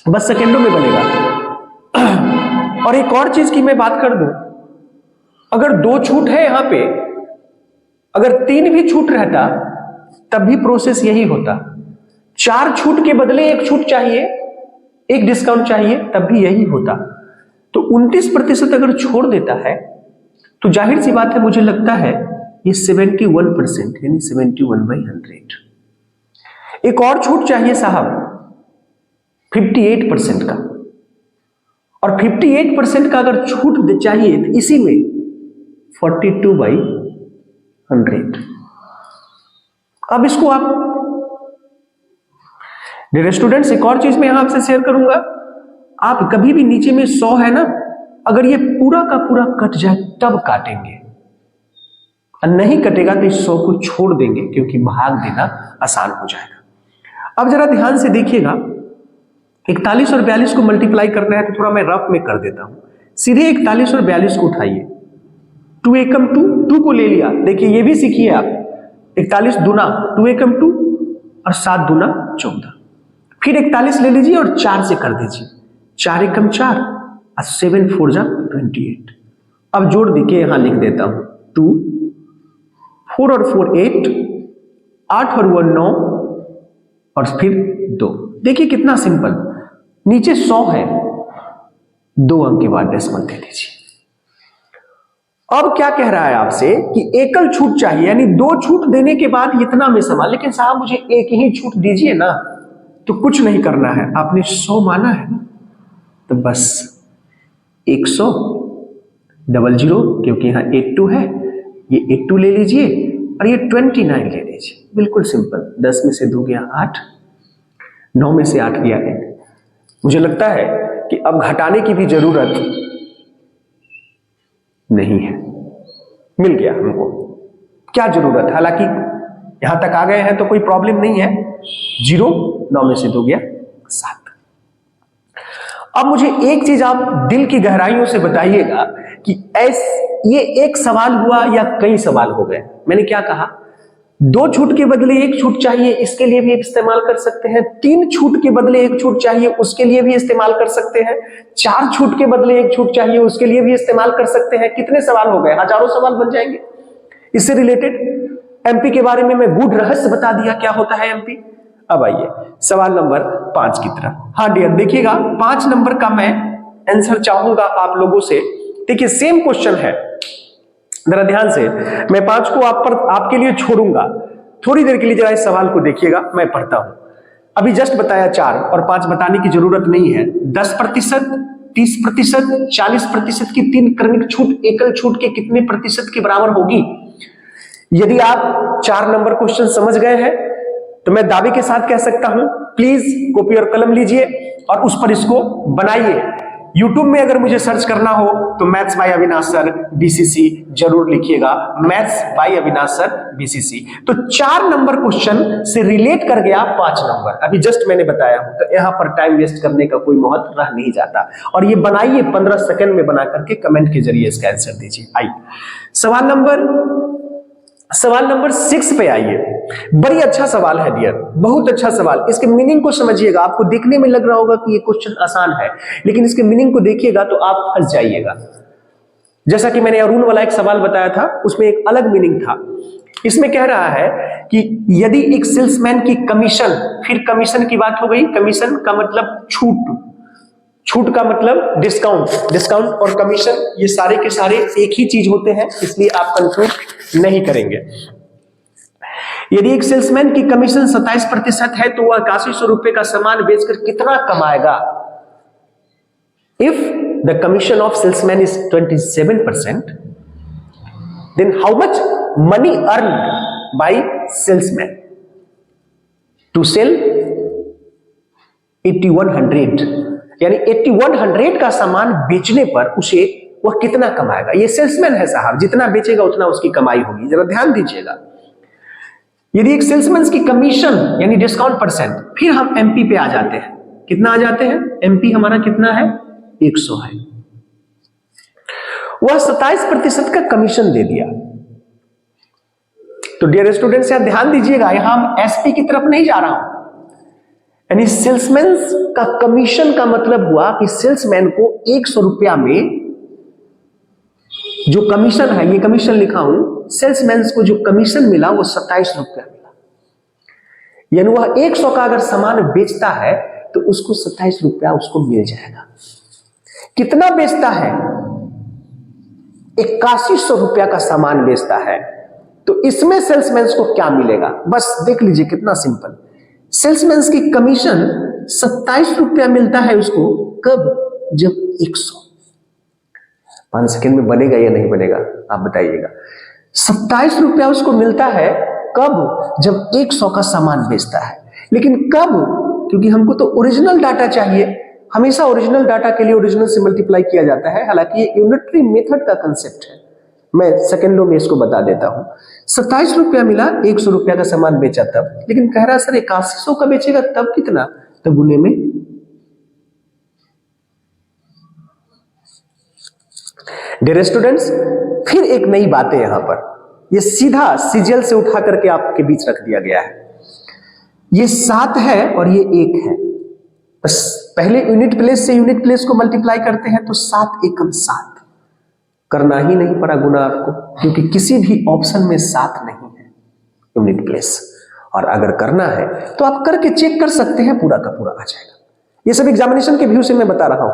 बस सेकेंडों में बनेगा। और एक और चीज की मैं बात कर दूं, अगर 2 छूट है यहां पे, अगर 3 भी छूट रहता तब भी प्रोसेस यही होता। 4 छूट के बदले 1 छूट चाहिए, 1 डिस्काउंट चाहिए, तब भी यही होता। तो 29% अगर छोड़ देता है तो जाहिर सी बात है, मुझे लगता है ये 71%, यानी 71/100। एक और छूट चाहिए साहब 58% का, और 58% का अगर छूट चाहिए तो इसी में 42/100। अब इसको आप डियर स्टूडेंट्स, एक और चीज मैं यहां आपसे शेयर करूंगा, आप कभी भी नीचे में 100 है ना, अगर ये पूरा का पूरा कट जाए तब काटेंगे, और नहीं कटेगा तो इस 100 को छोड़ देंगे, क्योंकि भाग देना आसान हो जाएगा। अब जरा ध्यान से देखिएगा, 41 और 42 को मल्टीप्लाई करना है तो थोड़ा मैं रफ में कर देता हूं। सीधे 41 और 42 को उठाइए, 2 एकम 2 को ले लिया। देखिए ये भी सीखिए आप, 41 दूना 2 एकम 2 और 7 दूना 14। फिर 41 ले लीजिए और 4 से कर दीजिए, 4 एकम 4 और 7 4 जा 28। अब जोड़ देके यहां लिख देता हूं 2, 4 और 4 8, 8 और 1 9, और फिर 2। देखिए कितना सिंपल, नीचे 100 है, 2 अंक के बाद डेसिमल दे दीजिए। अब क्या कह रहा है आपसे कि एकल छूट चाहिए, यानी 2 छूट देने के बाद इतना में समा, लेकिन साहब मुझे एक ही छूट दीजिए ना। तो कुछ नहीं करना है, आपने 100 माना है ना, तो बस 100 00, क्योंकि यहां 82 है, ये 82 ले लीजिए और ये 29 ले लीजिए। बिल्कुल सिंपल, 10 में से 2 गया 8, 9 में से 8 गया 8। मुझे लगता है कि अब घटाने की भी जरूरत नहीं है, मिल गया हमको, क्या जरूरत है। हालांकि यहां तक आ गए हैं तो कोई प्रॉब्लम नहीं है। 0, 9 में से 2 गया 7। अब मुझे एक चीज आप दिल की गहराइयों से बताइएगा कि ये एक सवाल हुआ या कई सवाल हो गए। मैंने क्या कहा, 2 छूट के बदले 1 छूट चाहिए, इसके लिए भी इस्तेमाल कर सकते हैं। 3 छूट के बदले 1 छूट चाहिए, उसके लिए भी इस्तेमाल कर सकते हैं। 4 छूट के बदले 1 छूट चाहिए, उसके लिए भी इस्तेमाल कर सकते हैं। कितने सवाल हो गए, हजारों सवाल बन जाएंगे। इससे रिलेटेड एमपी के बारे में मैं गूढ़ रहस्य बता दिया, क्या होता है एमपी। अब आइए सवाल नंबर 5 की तरफ। हाँ डियर, देखिएगा 5 नंबर का मैं आंसर चाहूंगा आप लोगों से। देखिए सेम क्वेश्चन है, जरा ध्यान से, मैं 5 को आपके लिए छोड़ूंगा। थोड़ी देर के लिए जरा इस सवाल को देखिएगा, मैं पढ़ता हूं। अभी जस्ट बताया 4 और 5 बताने की जरूरत नहीं है। 10%, 30%, 40% की 3 क्रमिक छूट एकल छूट के कितने प्रतिशत के बराबर होगी। यदि आप 4 नंबर क्वेश्चन समझ गए हैं तो मैं दावे के साथ कह सकता हूं, प्लीज कॉपी और कलम लीजिए और उस पर इसको बनाइए। YouTube में अगर मुझे सर्च करना हो तो maths by Avinash sir BCC जरूर लिखिएगा, maths by Avinash sir BCC. तो 4 नंबर क्वेश्चन से रिलेट कर गया 5 नंबर, अभी जस्ट मैंने बताया, तो यहां पर टाइम वेस्ट करने का कोई महत्व रह नहीं जाता। और ये बनाइए, 15 सेकंड में बना करके कमेंट के जरिए इसका आंसर दीजिए। आइए सवाल नंबर 6 पे आइए। बड़ी अच्छा सवाल है डियर, बहुत अच्छा सवाल। इसके मीनिंग को समझिएगा। आपको देखने में लग रहा होगा कि ये क्वेश्चन आसान है, लेकिन इसके मीनिंग को देखिएगा तो आप फंस जाइएगा। जैसा कि मैंने अरुण वाला एक सवाल बताया था, उसमें एक अलग मीनिंग था। इसमें कह रहा है कि यदि एक सेल्समैन की कमीशन, फिर कमीशन की बात हो गई, कमीशन का मतलब छूट, छूट का मतलब डिस्काउंट, डिस्काउंट और कमीशन ये सारे के सारे एक ही चीज होते हैं, इसलिए आप कंफ्यूज नहीं करेंगे। यदि एक सेल्समैन की कमीशन 27% है तो वह 8100 रुपए का सामान बेचकर कितना कमाएगा। If the commission of salesman is 27%, then how much money earn by salesman to sell 8100, यानी 8100 का सामान बेचने पर उसे वह कितना कमाएगा। ये सेल्समैन है साहब, जितना बेचेगा उतना उसकी कमाई होगी। जरा ध्यान दीजिएगा। यदि एक सेल्समैन की कमीशन यानी डिस्काउंट परसेंट, फिर हम एमपी पे आ जाते हैं। कितना आ जाते हैं, एमपी हमारा कितना है, 100 है। वह 27% का कमीशन दे दिया। तो डियर स्टूडेंट्स यहां ध्यान दीजिएगा, यहां हम एसपी की तरफ नहीं जा रहा हूं। यानी सेल्समैन का कमीशन का मतलब हुआ कि सेल्समैन को 100 रुपया में जो कमीशन है, ये कमीशन लिखा हूं, सेल्समैन को जो कमीशन मिला वो 27 रुपया मिला। यानी वह 100 का अगर सामान बेचता है तो उसको 27 रुपया उसको मिल जाएगा। कितना बेचता है, 8100 रुपया का सामान बेचता है, तो इसमें सेल्समैन को क्या मिलेगा, बस देख लीजिए कितना सिंपल। सेल्समैन की कमीशन 27 रुपया मिलता है उसको, कब, जब 100। 5 सेकंड में बनेगा या नहीं बनेगा आप बताइएगा। 27 रुपया उसको मिलता है कब, जब 100 का सामान बेचता है। लेकिन कब, क्योंकि हमको तो ओरिजिनल डाटा चाहिए, हमेशा ओरिजिनल डाटा के लिए ओरिजिनल से मल्टीप्लाई किया जाता है। हालांकि ये यूनिटरी मेथड का कंसेप्ट है, मैं सेकंडों में इसको बता देता हूं। 27 रुपया मिला, 100 रुपया का सामान बेचा तब, लेकिन कह रहा सर 8100 का बेचेगा तब कितना, तो गुने में। डियर स्टूडेंट्स, फिर एक नई बात है यहां पर, ये सीधा सीजीएल से उठा करके आपके बीच रख दिया गया है। ये 7 है और ये 1 है, बस पहले यूनिट प्लेस से यूनिट प्लेस को मल्टीप्लाई करते हैं तो 7 एकम 7, करना ही नहीं पड़ा गुना आपको, क्योंकि किसी भी ऑप्शन में 7 नहीं है यूनिट प्लेस। और अगर करना है तो आप करके चेक कर सकते हैं, पूरा का पूरा आ जाएगा। ये सब एग्जामिनेशन के व्यू से मैं बता रहा हूं।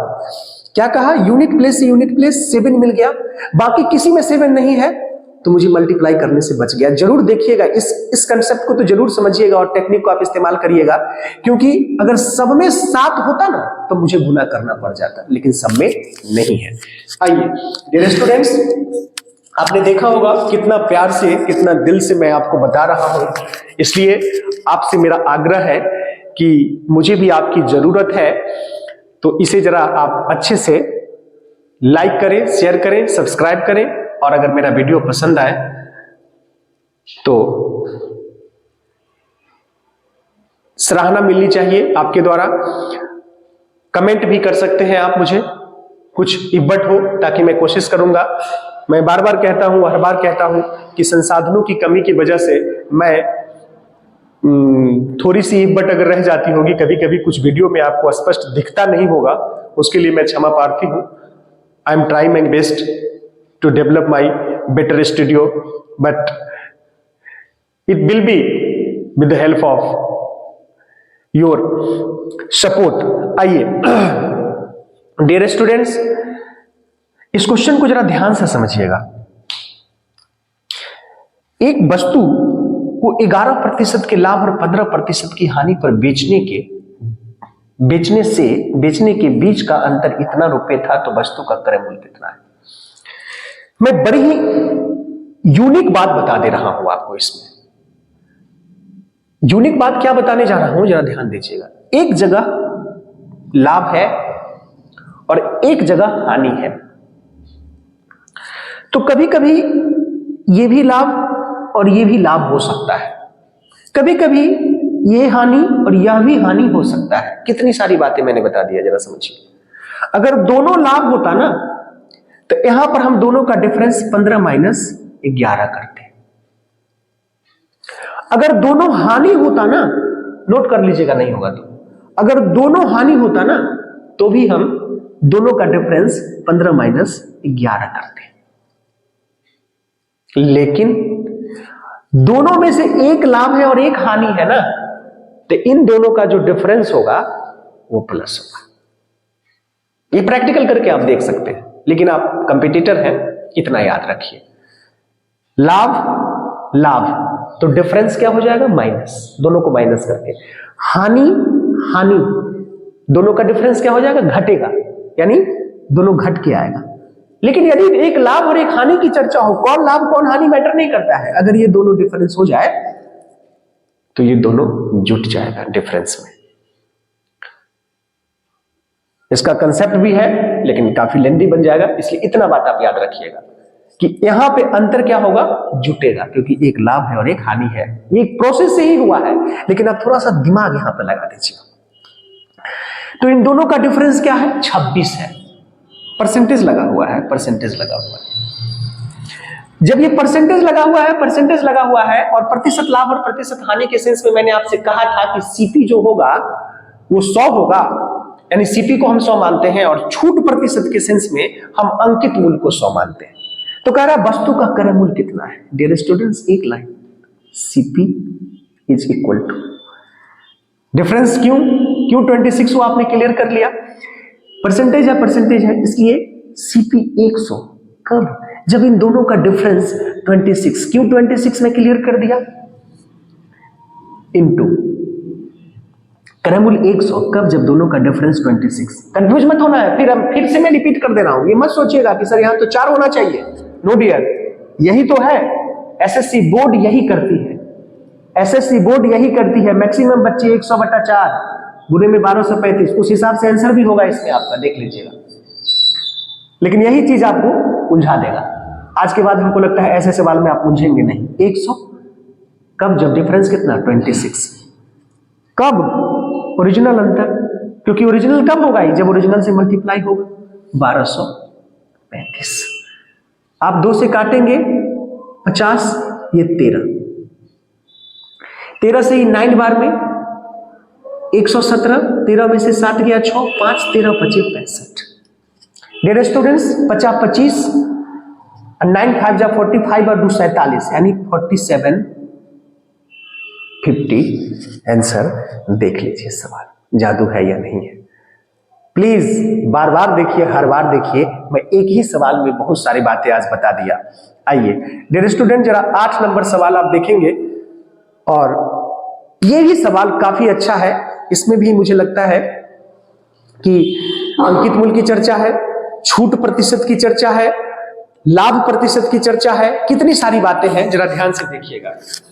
क्या कहा, यूनिट प्लेस से यूनिट प्लेस 7 मिल गया, बाकी किसी में 7 नहीं है तो मुझे मल्टीप्लाई करने से बच गया। जरूर देखिएगा, इस कंसेप्ट को तो जरूर समझिएगा और टेक्निक को आप इस्तेमाल करिएगा, क्योंकि अगर सब में 7 होता ना तो मुझे गुना करना पड़ जाता, लेकिन सब में नहीं है। आइए डियर स्टूडेंट्स, आपने देखा होगा कितना प्यार से, कितना दिल से मैं आपको बता रहा हूं, इसलिए आपसे मेरा आग्रह है कि मुझे भी आपकी जरूरत है, तो इसे जरा आप अच्छे से लाइक करें, शेयर करें, सब्सक्राइब करें, और अगर मेरा वीडियो पसंद आए तो सराहना मिलनी चाहिए आपके द्वारा। कमेंट भी कर सकते हैं आप, मुझे कुछ इब्बट हो ताकि मैं कोशिश करूंगा। मैं बार बार कहता हूं, हर बार कहता हूं कि संसाधनों की कमी की वजह से मैं थोड़ी सी इब्बट अगर रह जाती होगी, कभी कभी कुछ वीडियो में आपको स्पष्ट दिखता नहीं होगा, उसके लिए मैं क्षमा प्रार्थी हूं। I am trying my best to develop my better studio, but it will be with the help of your support. आइए डियर स्टूडेंट्स, इस क्वेश्चन को जरा ध्यान से समझिएगा। एक वस्तु को 11% के लाभ और 15% की हानि पर बेचने के बीच का अंतर इतना रुपए था, तो वस्तु का क्रय मूल्य कितना है। मैं बड़ी ही यूनिक बात बता दे रहा हूं आपको। इसमें यूनिक बात क्या बताने जा रहा हूं, जरा ध्यान दीजिएगा। एक जगह लाभ है और एक जगह हानि है, तो कभी कभी ये भी लाभ और ये भी लाभ हो सकता है, कभी कभी ये हानि और यह भी हानि हो सकता है। कितनी सारी बातें मैंने बता दिया, जरा समझिए। अगर दोनों लाभ होता ना तो यहां पर हम दोनों का डिफरेंस 15 माइनस 11 करते हैं। अगर दोनों हानि होता ना, नोट कर लीजिएगा, नहीं होगा तो, अगर दोनों हानि होता ना तो भी हम दोनों का डिफरेंस 15 माइनस 11 करते हैं। लेकिन दोनों में से एक लाभ है और एक हानि है ना, तो इन दोनों का जो डिफरेंस होगा वो प्लस होगा। ये प्रैक्टिकल करके आप देख सकते हैं, लेकिन आप कंपटीटर हैं, इतना याद रखिए। लाभ लाभ तो डिफरेंस क्या हो जाएगा, माइनस, दोनों को माइनस करके। हानि हानि, दोनों का डिफरेंस क्या हो जाएगा, घटेगा, यानी दोनों घट के आएगा। लेकिन यदि एक लाभ और एक हानि की चर्चा हो, कौन लाभ कौन हानि मैटर नहीं करता है, अगर ये दोनों डिफरेंस हो जाए तो ये दोनों जुट जाएगा डिफरेंस में। इसका कंसेप्ट भी है लेकिन काफी लेंथी बन जाएगा, इसलिए इतना बात आप याद रखिएगा कि यहां पे अंतर क्या होगा, जुटेगा, क्योंकि एक लाभ है और एक हानि है। ये एक प्रोसेस से ही हुआ है, लेकिन आप थोड़ा सा दिमाग यहां पे लगा दीजिएगा। तो इन दोनों का डिफरेंस क्या है, 26 है। परसेंटेज लगा हुआ है, परसेंटेज लगा हुआ है। जब ये परसेंटेज लगा हुआ है और प्रतिशत लाभ और प्रतिशत हानि के सेंस में मैंने आपसे कहा था कि सीपी जो होगा वो 100 होगा, यानी सीपी को हम 100 मानते हैं, और छूट प्रतिशत के सेंस में हम अंकित मूल्य को 100 मानते हैं। तो कह रहा है वस्तु का क्रय मूल्य कितना है। डियर स्टूडेंट्स, एक line, CP is equal to difference क्यों 26 को आपने क्लियर कर लिया, परसेंटेज है, इसलिए सीपी 100। कब, जब इन दोनों का डिफरेंस 26, क्यों 26 में क्लियर कर दिया, इनटू क्रय मूल्य 100, कब, जब दोनों का डिफरेंस 26। कंफ्यूज मत होना है, फिर से मैं रिपीट कर दे रहा हूं, ये मत सोचिएगा कि सर यहां तो 4 होना चाहिए। नो डियर, यही तो है, एसएससी बोर्ड यही करती है, एसएससी बोर्ड यही करती है। मैक्सिमम बच्चे 100/4, गुणे में 1235, उस हिसाब से आंसर भी होगा इसमें आपका, देख लीजिएगा। लेकिन यही चीज आपको उलझा देगा। आज के बाद हमको लगता है ऐसे सवाल में आप उलझेंगे नहीं। 100 कब, जब डिफरेंस कितना, 26। कब, ओरिजिनल अंतर, क्योंकि ओरिजिनल कब होगा, जब ओरिजिनल से मल्टीप्लाई होगा, 1235। आप 2 से काटेंगे 50, ये 13 से ही 9 बार में 117, 13 में से 7 गया 6, 5, 13, 25, 65। डियर स्टूडेंट्स, 50, 25, 9, 5 जा 45 और 2 47, यानी 47 50 आंसर देख लीजिए। सवाल जादू है या नहीं है, प्लीज बार बार देखिए, हर बार देखिए। मैं एक ही सवाल में बहुत सारी बातें आज बता दिया। आइए डियर स्टूडेंट, जरा 8 नंबर सवाल आप देखेंगे और ये भी सवाल काफी अच्छा है। इसमें भी मुझे लगता है कि अंकित मूल्य की चर्चा है, छूट प्रतिशत की चर्चा है, लाभ प्रतिशत की चर्चा है, कितनी सारी बातें हैं, जरा ध्यान से देखिएगा।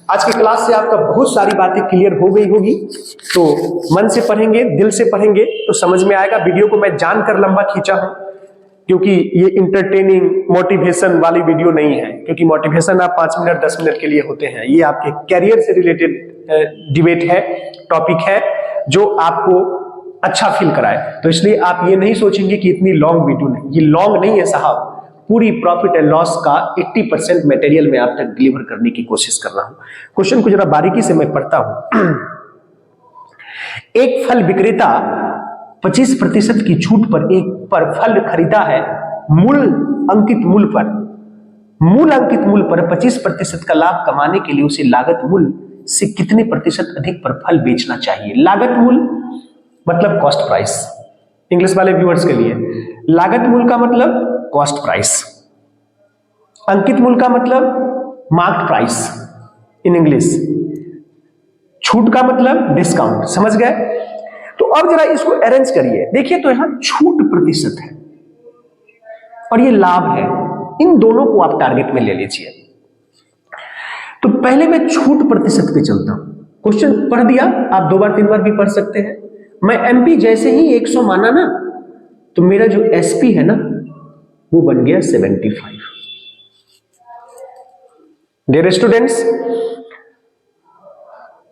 आज की क्लास से आपका बहुत सारी बातें क्लियर हो गई होगी, तो मन से पढ़ेंगे, दिल से पढ़ेंगे तो समझ में आएगा। वीडियो को मैं जानकर लंबा खींचा हूं क्योंकि ये इंटरटेनिंग मोटिवेशन वाली वीडियो नहीं है, क्योंकि मोटिवेशन आप 5 मिनट 10 मिनट के लिए होते हैं। ये आपके कैरियर से रिलेटेड डिबेट है, टॉपिक है जो आपको अच्छा फील कराए। तो इसलिए आप ये नहीं सोचेंगे कि इतनी लॉन्ग वीडियो नहीं, ये लॉन्ग नहीं है साहब। पूरी प्रॉफिट एंड लॉस का 80% मटेरियल में आप तक डिलीवर करने की कोशिश कर रहा हूं। क्वेश्चन को जरा बारीकी से मैं पढ़ता हूं। एक फल विक्रेता 25% की छूट पर एक पर फल खरीदा है। मूल अंकित मूल्य पर 25% का लाभ कमाने के लिए उसे लागत मूल्य से कितने प्रतिशत अधिक पर फल बेचना चाहिए? लागत मूल्य मतलब कॉस्ट प्राइस, इंग्लिश वाले व्यूअर्स के लिए। लागत मूल्य का मतलब कॉस्ट प्राइस, अंकित मूल्य का मतलब मार्केट प्राइस इन इंग्लिश, छूट का मतलब डिस्काउंट। समझ गए? तो अब जरा इसको अरेंज करिए। देखिए तो यहां छूट प्रतिशत है और ये लाभ है, इन दोनों को आप टारगेट में ले लीजिए। तो पहले मैं छूट प्रतिशत पे चलता हूं। क्वेश्चन पढ़ दिया, आप 2 बार 3 बार भी पढ़ सकते हैं। मैं एमपी जैसे ही 100 माना ना, तो मेरा जो एसपी है ना वो बन गया 75। डियर स्टूडेंट्स,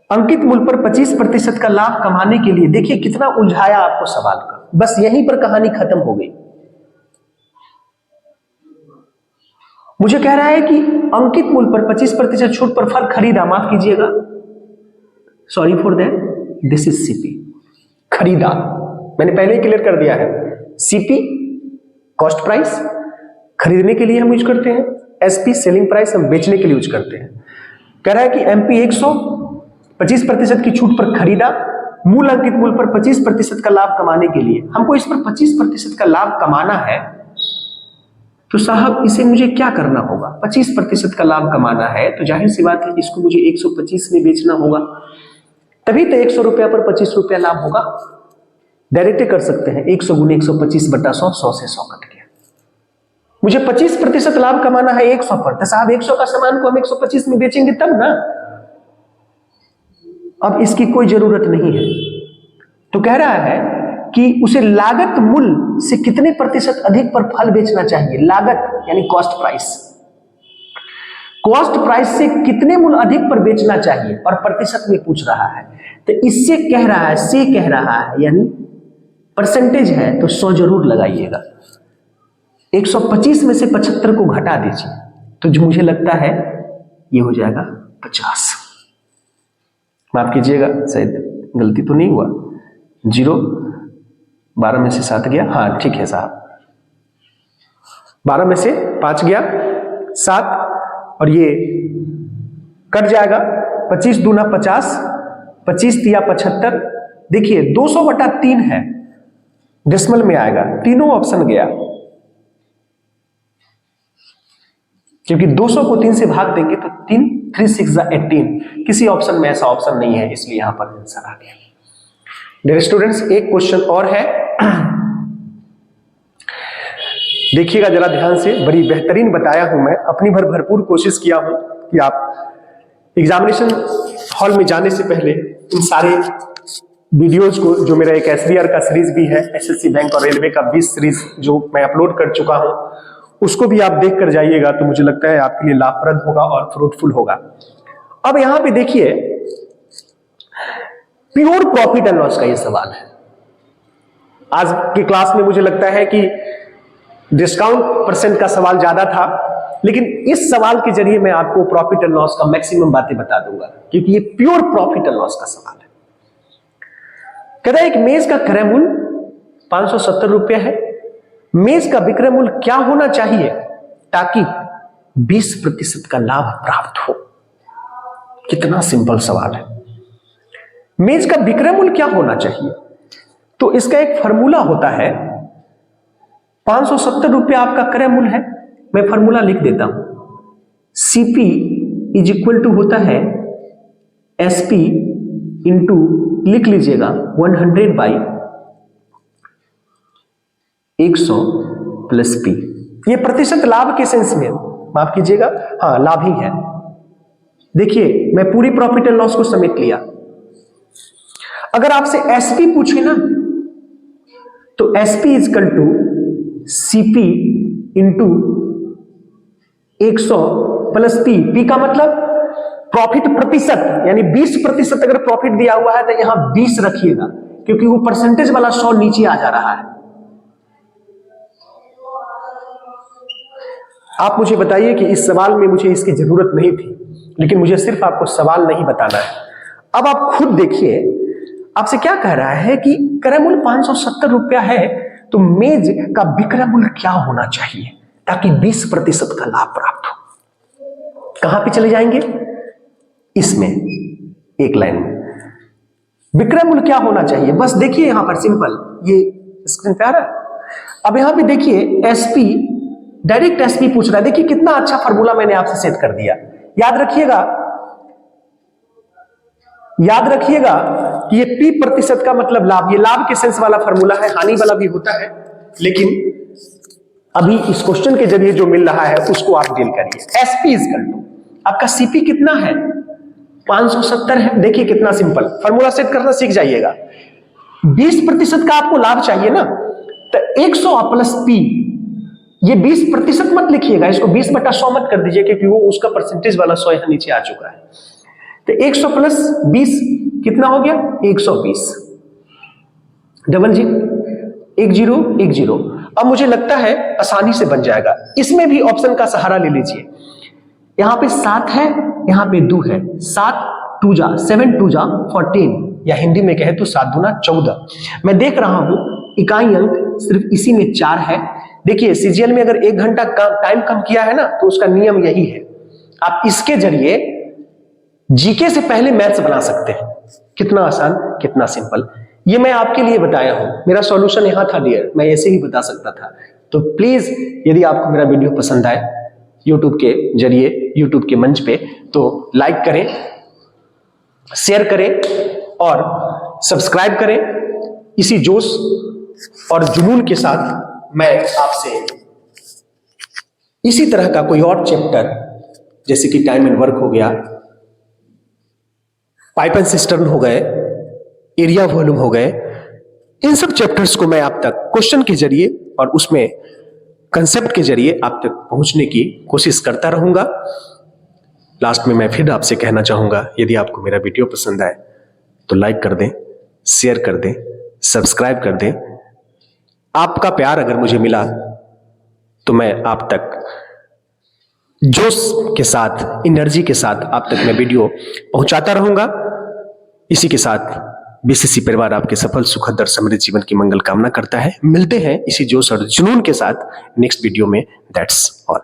अंकित मूल्य पर 25% का लाभ कमाने के लिए, देखिए कितना उलझाया आपको सवाल का, बस यहीं पर कहानी खत्म हो गई। मुझे कह रहा है कि अंकित मूल्य पर 25% छूट पर फल खरीदा, माफ कीजिएगा, sorry for that, this is CP, खरीदा। मैंने पहले ही क्लियर कर दिया है। सीपी कॉस्ट प्राइस, खरीदने के लिए हम यूज करते हैं। एसपी सेलिंग प्राइस, हम बेचने के लिए यूज करते हैं। कह रहा है कि एमपी 100 25% की छूट पर खरीदा, मूल अंकित मूल्य पर 25% का लाभ कमाने के लिए। हमको इस पर 25% का लाभ कमाना है, तो साहब इसे मुझे क्या करना होगा? 25% का लाभ कमाना है तो जाहिर सी बात है इसको मुझे 125 में बेचना होगा, तभी तो 100 रुपया पर 25 रुपया लाभ होगा। डायरेक्ट कर सकते हैं, 100 गुने 125 बटा 100, 100 से 100 कट गया। मुझे 25% लाभ कमाना है 100 पर, तो साहब 100 का सामान को हम 125 में बेचेंगे तब ना। अब इसकी कोई जरूरत नहीं है। तो कह रहा है कि उसे लागत मूल्य से कितने प्रतिशत अधिक पर फल बेचना चाहिए? लागत यानी कॉस्ट प्राइस, कॉस्ट प्राइस से कितने मूल्य अधिक पर बेचना चाहिए और प्रतिशत में पूछ रहा है। तो इससे कह रहा है, से कह रहा है यानी परसेंटेज है, तो 100 जरूर लगाइएगा। 125 में से 75 को घटा दीजिए, तो जो मुझे लगता है ये हो जाएगा 50। माफ कीजिएगा, शायद गलती तो नहीं हुआ, 0 12 में से 7 गया, हाँ ठीक है साहब, 12 में से 5 गया 7, और ये कट जाएगा 25 दूना 50, 25 तिया 75। देखिए 200/3 है, डेसिमल में आएगा, तीनों ऑप्शन गया, क्योंकि 200 को 3 से भाग देंगे तो 3 3 6 18, किसी ऑप्शन में ऐसा ऑप्शन नहीं है, इसलिए यहां पर आंसर आ गया। डियर स्टूडेंट्स, एक क्वेश्चन और है, देखिएगा जरा ध्यान से, बड़ी बेहतरीन बताया हूं मैं, अपनी भरपूर कोशिश किया हूं कि आप एग्जामिनेशन हॉल में जाने से पहले इन सारे वीडियोज को, जो मेरा एक एसबीआर का सीरीज भी है, एसएससी बैंक और रेलवे का 20 सीरीज जो मैं अपलोड कर चुका हूं, उसको भी आप देख कर जाइएगा, तो मुझे लगता है आपके लिए लाभप्रद होगा और फ्रूटफुल होगा। अब यहां पे देखिए प्योर प्रॉफिट एंड लॉस का ये सवाल है। आज की क्लास में मुझे लगता है कि डिस्काउंट परसेंट का सवाल ज्यादा था, लेकिन इस सवाल के जरिए मैं आपको प्रॉफिट एंड लॉस का मैक्सिमम बातें बता दूंगा, क्योंकि ये प्योर प्रॉफिट एंड लॉस का सवाल है। कहता है एक मेज का क्रय मूल्य 570 रुपया है, मेज का विक्रय मूल्य क्या होना चाहिए ताकि 20% का लाभ प्राप्त हो? कितना सिंपल सवाल है। मेज का विक्रय मूल्य क्या होना चाहिए? तो इसका एक फॉर्मूला होता है, 570 रुपया आपका क्रय मूल्य है। मैं फॉर्मूला लिख देता हूं, सीपी इज इक्वल टू होता है एसपी इंटू, लिख लीजिएगा 100/100 प्लस पी। ये प्रतिशत लाभ के सेंस में, माफ कीजिएगा, हाँ लाभ ही है। देखिए मैं पूरी प्रॉफिट एंड लॉस को समेट लिया। अगर आपसे एसपी पूछे ना, तो SP is equal to CP into 100 plus P. P का मतलब प्रॉफिट प्रतिशत, यानी 20% अगर प्रॉफिट दिया हुआ है तो यहां 20 रखिएगा, क्योंकि वो परसेंटेज वाला 100 नीचे आ जा रहा है। आप मुझे बताइए कि इस सवाल में मुझे इसकी जरूरत नहीं थी, लेकिन मुझे सिर्फ आपको सवाल नहीं बताना है। अब आप खुद देखिए, आपसे क्या कह रहा है कि क्रय मूल्य 570 रुपया है, तो मेज का विक्रय मूल्य क्या होना चाहिए ताकि 20% का लाभ प्राप्त हो। कहां पे चले जाएंगे? इसमें एक लाइन में विक्रय मूल्य क्या होना चाहिए, बस देखिए यहां पर सिंपल, ये स्क्रीन पे आ रहा है। अब यहां पे देखिए एसपी, डायरेक्ट एसपी पूछ रहा है। देखिए कितना अच्छा फॉर्मूला मैंने आपसे सेट कर दिया। याद रखिएगा कि ये पी प्रतिशत का मतलब लाभ, ये लाभ के सेंस वाला फॉर्मूला है, हानि वाला भी होता है, लेकिन अभी इस क्वेश्चन के जरिए जो मिल रहा है उसको आप डील करिए। एसपी इज इक्वल टू, आपका सीपी कितना है? 570 है। देखिए कितना सिंपल, फॉर्मूला सेट करना सीख जाइएगा। 20% का आपको लाभ चाहिए ना, तो 100 प्लस पी, ये 20% मत लिखिएगा, इसको 20/100 मत कर दीजिए, क्योंकि वो उसका परसेंटेज वाला 100 यहां नीचे आ चुका है। तो 100 प्लस 20 कितना हो गया? 120। डबल जी 1010। अब मुझे लगता है आसानी से बन जाएगा। इसमें भी ऑप्शन का सहारा ले लीजिए। यहां पे 7 है, यहां पे 2 है। 7 2 जा 7 2 जा 14, या हिंदी में कहे तो 7 दूना 14। मैं देख रहा हूं इकाई अंक सिर्फ इसी में 4 है। देखिए सीजीएल में अगर 1 घंटा टाइम कम किया है ना, तो उसका नियम यही है। आप इसके जरिए जीके से पहले मैथ्स बना सकते हैं। कितना आसान, कितना सिंपल, ये मैं आपके लिए बताया हूं। मेरा सॉल्यूशन यहां था डियर, मैं ऐसे ही बता सकता था। तो प्लीज यदि आपको मेरा वीडियो पसंद आए यूट्यूब के जरिए, यूट्यूब के मंच पे, तो लाइक करें, शेयर करें और सब्सक्राइब करें। इसी जोश और जुनून के साथ मैं आपसे इसी तरह का कोई और चैप्टर, जैसे कि टाइम एंड वर्क हो गया, पाइप एंड सिस्टर्न हो गए, एरिया वॉल्यूम हो गए, इन सब चैप्टर्स को मैं आप तक क्वेश्चन के जरिए और उसमें कंसेप्ट के जरिए आप तक पहुंचने की कोशिश करता रहूंगा। लास्ट में मैं फिर आपसे कहना चाहूंगा, यदि आपको मेरा वीडियो पसंद आए तो लाइक कर दें, शेयर कर दें, सब्सक्राइब कर दें। आपका प्यार अगर मुझे मिला तो मैं आप तक जोश के साथ, एनर्जी के साथ आप तक मैं वीडियो पहुंचाता रहूंगा। इसी के साथ बीसीसी परिवार आपके सफल, सुखद और समृद्ध जीवन की मंगल कामना करता है। मिलते हैं इसी जोश और जुनून के साथ नेक्स्ट वीडियो में। That's all.